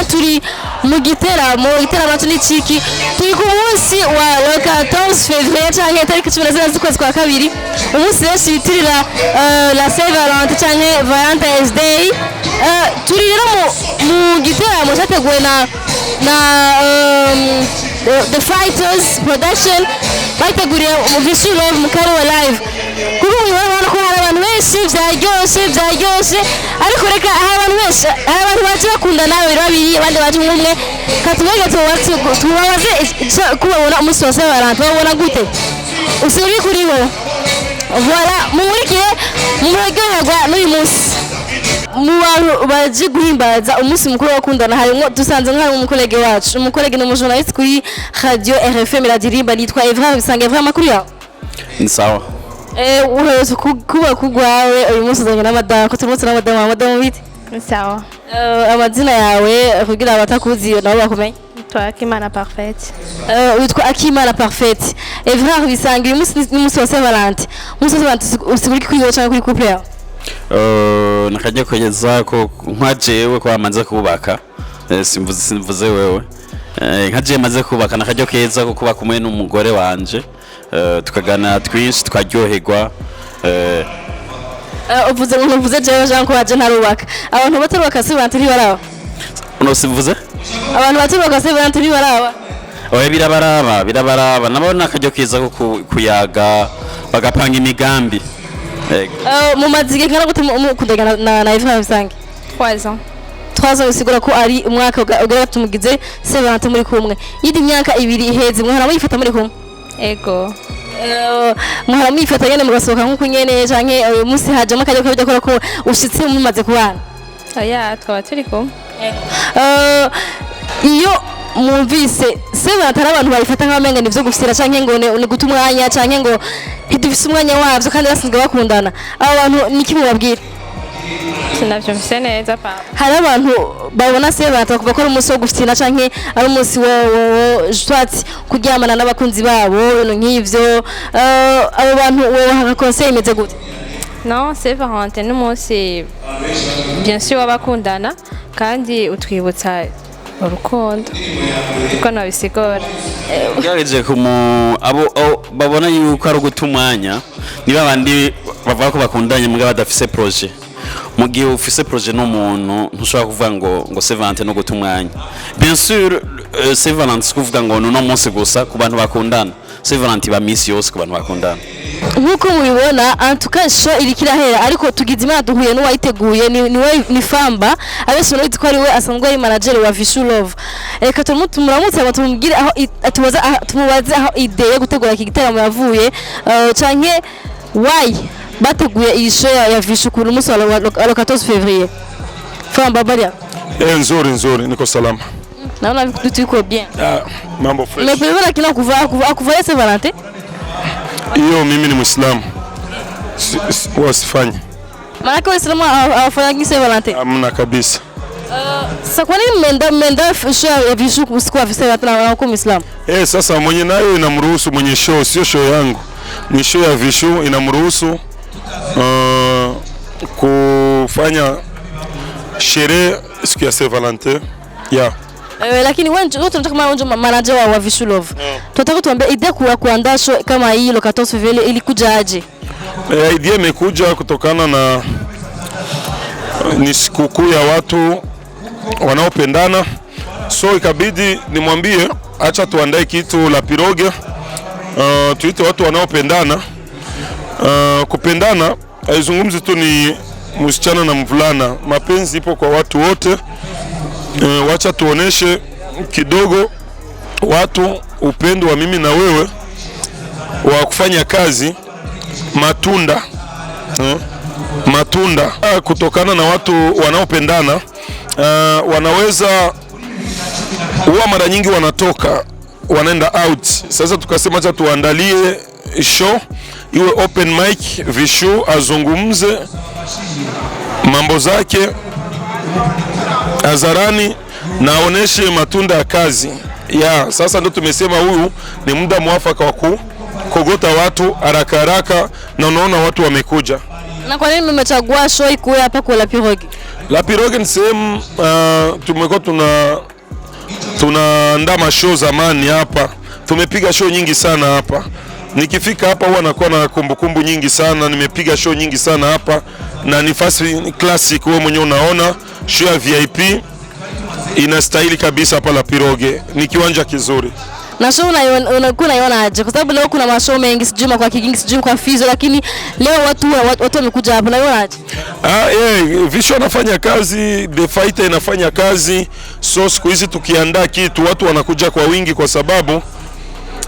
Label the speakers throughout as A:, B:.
A: turi mu giteramo n'iciki turi ku munsi wa 14 février cyangwa tariki 17 z'ukwezi kwa kabiri umunsi wese bitirira la Saint Valentin cyangwa Valentine's Day turi rero mu giteramo cyateguwe na The Fighters Production bateguriye mu Vision Love mu Karuwa Live kuri uyu urabona ko hari abantu benshi byaryoshe ariko reka hari abantu benshi baje bakundana babiri abandi baje umwe katubege tubabaze kubabona umunsi wa Saint Valentin babona gute usiri kuri bo voilà mumurikire muryoherwa n'uyu munsi mu bantu baje guhimbaza umunsi mukuru wakundana harimo dusanze nk'ari umukolege wacu umukolege n'umujournaliste kuri radio RFM iradirimba nitwa Evra bisange Evra makuru yawe
B: ni sawa
A: uherutse kuba kugwawe uyu munsi uzanye n'amadamu ko turutse n'amadamu bite
C: ni sawa
A: amazina yawe kugira abatakuzi nabo bakumenye
C: Toi Akimana Parfaite
A: witwa Akimana Parfaite Evra bisange uyu munsi wa Saint Valentin umunsi wa Saint Valentin usigura kuri yo cyangwa kuri couple yawe
B: nakajya kugeza ko nkwajewe ko amanze kubaka simvuze wewe nkaje maze kubaka nakajya keza ko kuba kumwe n'umugore wanje tukagana twinshi twaryoherwa
A: uvuze jewe Jean ko waje ntarubaka abantu batarubaka Saint Valentin baraba
B: uno simvuze
A: abantu batarubaka Saint Valentin baraba
B: oya birabaraba nabona nakajya keza ko kuyaga bagapanga imigambi
A: mu mazige kana gute kundegana na Evra bisange
C: 3 ans
A: 3 ans usigura ko ari umwaka ugera tumugize Saint Valentin muri kumwe yindi myaka ibiri iheze mwahora muyifata muri kumwe
C: ego
A: mwahora muyifata nyene mugasohoka nkuko nyene canke uyu munsi hajemo akajya ko bidakora ko ushitse mumaze kubana
C: oya twaba turi kumwe
A: iyo mwumvise Saint Valentin abantu bayifata nk'abamenga nivyo gufisira canke ngo ni guta umwanya canke ngo ntidufise umwanya wavyo kandi basinzwe bakundana abo bantu niki mubabwira
C: sinavyo mfise neza pa
A: hari abantu babona Saint Valentin kuva ko ari umunsi wo gufisina canke ari umunsi wo jwati kuryamana n'abakunzi babo ibintu nk'ivyo abo bantu wowe haka conseil imeze gute
C: non Saint Valentin n'umunsi bien sûr wabakundana kandi utwibutsa urukundo uko nabisigora
B: ugareje abo babona yuko ari gutumanya niba bandi bavuga ko bakundanye mbwa badafise projet mu gihe ufise projet n'umuntu ntushobora kuvuga ngo Saint Valentin no gutumanya bien sûr Saint Valentin kuvuga ngo no munsi gusa ku bantu bakundana Saint Valentin ba misi yose ku bantu bakundana
A: nkuko mubibona antukasho irikirahera ariko tugize Imana duhuye n'uwayiteguye ni Famba abese no ko ari we asanzwe ari manager wa Vision Love reka tumuramutse ngo tumugire aho tumubaze aho idea yo gutegura iki giteramo yavuye canke why bateguye iyi show ya Vision ku munsi wa 14 février Famba baria
D: nzuri niko salama
A: naona vitu iko bien
D: mambo fresh
A: mais kina kuva Saint Valentin
D: hiyo mimi ni Muislamu wasifanye
A: maana kwa Uislamu afanya Saint Valentin
D: amna kabisa
A: sasa kwa nini mmenda show ya Vision usiku wa Saint Valentin na kwa Muislamu
D: sasa mwenye nayo inamruhusu mwenye show sio show yangu ni show ya Vision inamruhusu kufanya sherehe siku ya Saint Valentin
A: lakini wewe tunataka kama wewe manager wa Vision Love tunataka tuambie idea kuandaa show kama hii 14 Février ilikuja aje
D: idea imekuja kutokana na ni sikukuu ya watu wanaopendana so ikabidi nimwambie acha tuandae kitu la piroge tuite watu wanaopendana kupendana haizungumzi tu ni msichana na mvulana mapenzi ipo kwa watu wote wacha tuoneshe kidogo watu upendo wa mimi na wewe wa kufanya kazi matunda kutokana na watu wanaopendana wanaweza huwa mara nyingi wanatoka wanaenda out sasa tukasema acha tuandalie show iwe open mic Vision azungumze mambo zake hadharani na aoneshe matunda ya kazi sasa ndo tumesema huyu ni muda mwafaka wa kogota watu haraka na unaona watu wamekuja
A: Na kwa nini mmechagua show ikuwe hapa kwa La Pirogue?
D: La Pirogue ni sehemu tumekuwa tunaandaa mashow zamani hapa. Tumepiga show nyingi sana hapa. Nikifika hapa huwa nakuwa na kumbukumbu nyingi sana. Nimepiga show nyingi sana hapa na ni fasi classic, wewe mwenyewe unaona show ya VIP inastahili kabisa hapa La Pirogue. Ni kiwanja kizuri.
A: Na show unaiona aje? Kwa sababu leo kuna mashow mengi, sijui kwa Kigingi, sijui kwa Fizo, lakini leo watu wamekuja hapa. Unaiona aje?
D: Visho anafanya kazi, The Fighter inafanya kazi. So siku hizi tukiandaa kitu watu wanakuja kwa wingi kwa sababu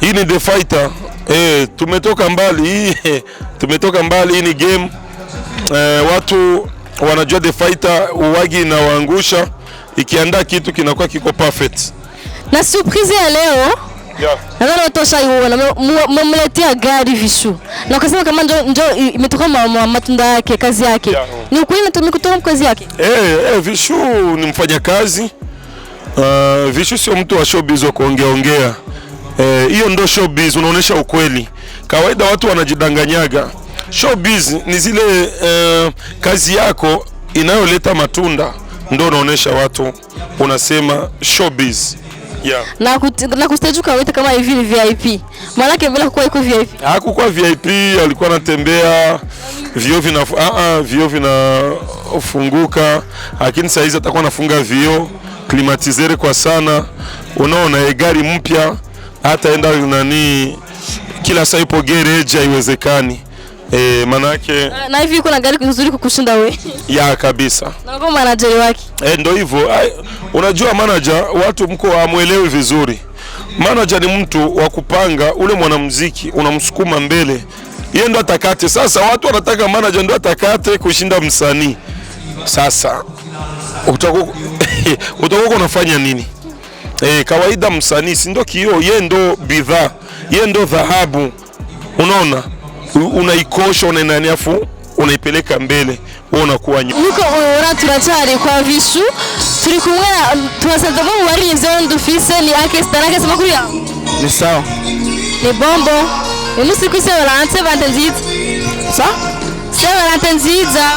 D: hii ni The Fighter. Tumetoka mbali. Hii ni game. Watu wanajua The Fighter uwagi na waangusha. Ikiandaa kitu kinakuwa kiko perfect.
A: Na surprise ya leo, nadhani watosha iona mmeletea gari Vishu. Na ukasema kama ndio imetoka matunda yake, kazi yake. Ni ukweli natumika kutoka kazi yake?
D: Vishu ni mfanyakazi. Vishu sio mtu wa showbiz wa kuongea. Hiyo ndo showbiz, unaonesha ukweli. Kawaida watu wanajidanganyaga. Showbiz ni zile kazi yako inayoleta matunda, ndo unaonesha watu, unasema showbiz.
A: Na kustage kawita kama hivi ni VIP. Maana yake bila kuwa iko VIP.
D: Hakukuwa VIP, alikuwa anatembea vioo vinafunguka, lakini saa hizi atakuwa anafunga vioo, climatisere kwa sana. Unaona gari mpya, hata enda kila saa ipo garage, haiwezekani. Manake
A: na hivi kuna gari nzuri kukushinda wewe.
D: Kabisa.
A: Na kama manager wake.
D: Ndio hivyo. Unajua manager watu mko hamuelewi vizuri. Manager ni mtu wa kupanga ule mwanamuziki, unamsukuma mbele. Yeye ndo atakate. Sasa watu wanataka manager ndo atakate kushinda msanii. Sasa utakuwa unafanya nini? Kawaida msanii si ndo kioo, yeye ndo bidhaa, yeye ndo dhahabu. Unaona? Unaikosha, unainaniafu, unaipeleka mbele, wewe unakuwa nyuma.
A: Niko turacari kwa Vishu, turi kumwe tubasanze mu warinze ndufise ni Akestarake sema kuri ya.
E: Ni sawa.
A: Ni bombo. Umunsi kwise Valente nziza.
E: Sa?
A: Valente nziza.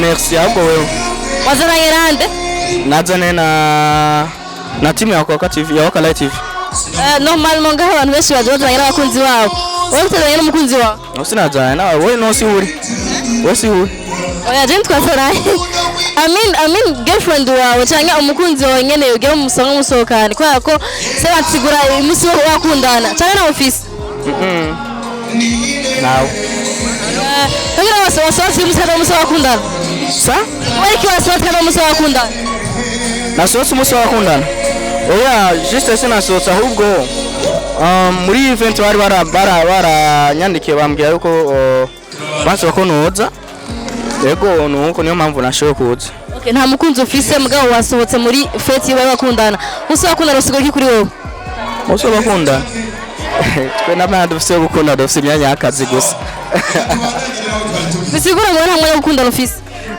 E: Merci yako wewe.
A: Wazana yerande?
E: Nazane na timu ya Waka TV, ya Waka Live TV.
A: Normal monga abantu benshi baje bazana abakunzi wabo. Wewe utazana n'umukunzi wawe?
E: Usinazana nawe, wewe no si uri. Wewe si uri.
A: Oya je twasara. I mean girlfriend wawe cyangwa umukunzi wawe nyene ugiye musanga musokana. Kwa ko se batsigura imusi wakundana. Cyangwa na office?
E: Nawe.
A: Kagira wasawasi musaba musakundana.
E: Sa?
A: Wewe ki wasawasi kama musakundana?
E: Na sosi musakundana. Oya juste sinasotsa ahubwo muri event bari baranyandikiye bambwiye yuko bansaba ko noza. Yego nuko niyo mpamvu nashoye kuza.
A: Okay, nta mukunzi ufise mugabo wasohotse muri fete y'abantu bakundana. Usaba kuna rusigo ki kuri wowe?
E: Usaba bakundana. Twe nabana dufise gukunda dufise imyanya y'akazi gusa.
A: Bisigura ngo nta mwanya gukundana ufise.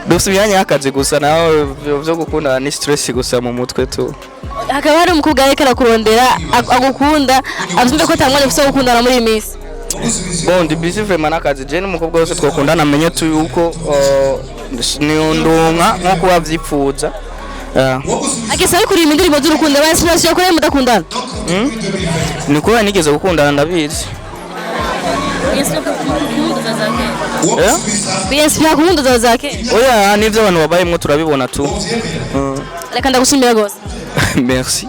E: Dufise imyanya y'akazi gusa naho byo gukundana ni stress gusa mu mutwe tu.
A: Hakaba hari umukobwa ariko kurondera agukunda, abyumve ko tamwanya ufise gukundana muri imisi.
E: Bon, ndi busy vraiment nakazi je n'umukobwa wese twakundana amenye tu yuko ndonka nko bavyipfuza.
A: Akisa ari kuri indirimbo z'urukundo basi yakora mudakundana.
E: Niko nigeze gukundana ndabizi.
A: Yes, pia kumundu zake.
E: Oya, nivyo abantu babayemwe turabibona tu.
A: Reka ndagushimira gose.
E: Merci.